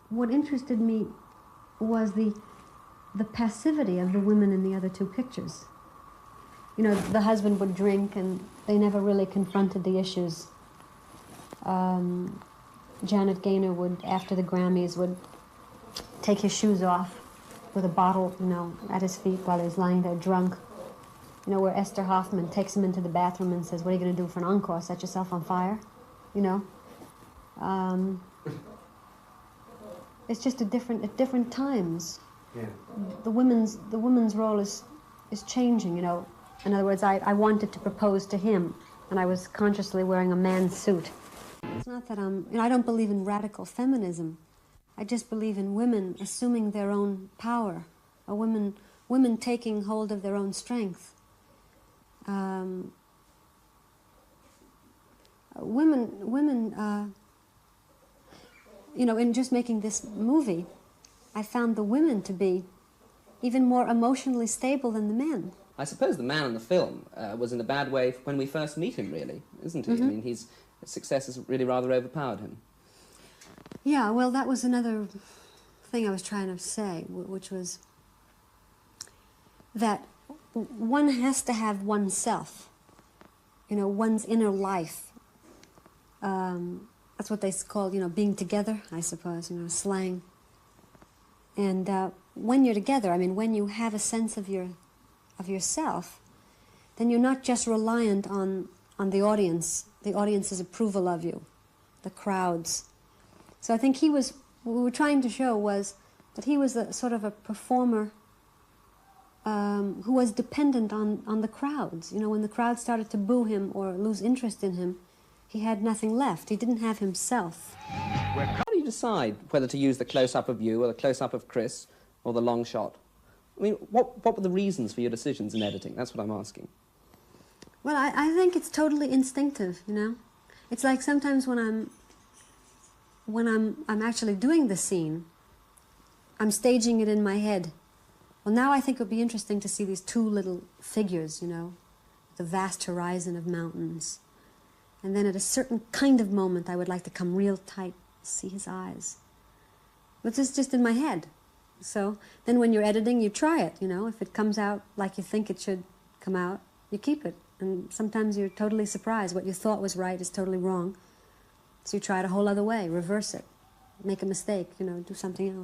what interested me was the passivity of the women in the other two pictures. You know, the husband would drink and they never really confronted the issues. Janet Gaynor would, after the Grammys, would take his shoes off with a bottle, you know, at his feet while he was lying there drunk. You know, where Esther Hoffman takes him into the bathroom and says, "What are you going to do for an encore? Set yourself on fire?" You know? It's just at different times. Yeah. The woman's role is changing, you know. In other words, I wanted to propose to him, and I was consciously wearing a man's suit. It's not that I don't believe in radical feminism. I just believe in women assuming their own power, or women taking hold of their own strength. Women, you know, in just making this movie, I found the women to be even more emotionally stable than the men. I suppose the man in the film was in a bad way when we first meet him, really, isn't he? Mm-hmm. I mean, his success has really rather overpowered him. Yeah, well, that was another thing I was trying to say, which was that one has to have oneself, you know, one's inner life. That's what they call, you know, being together, I suppose, you know, slang. And when you're together, I mean, when you have a sense of yourself, then you're not just reliant on the audience's approval of you, the crowds. So I think what we were trying to show was that he was a sort of a performer who was dependent on the crowds. You know, when the crowd started to boo him or lose interest in him, he had nothing left. He didn't have himself. How do you decide whether to use the close-up of you or the close-up of Chris or the long shot? I mean, what were the reasons for your decisions in editing? That's what I'm asking. Well, I think it's totally instinctive, you know? It's like sometimes when I'm actually doing the scene, I'm staging it in my head. Well, now I think it would be interesting to see these two little figures, you know, the vast horizon of mountains. And then at a certain kind of moment, I would like to come real tight, see his eyes. But it's just in my head. So then when you're editing, you try it, you know. If it comes out like you think it should come out, you keep it. And sometimes you're totally surprised. What you thought was right is totally wrong. So you try it a whole other way, reverse it, make a mistake, you know, do something else.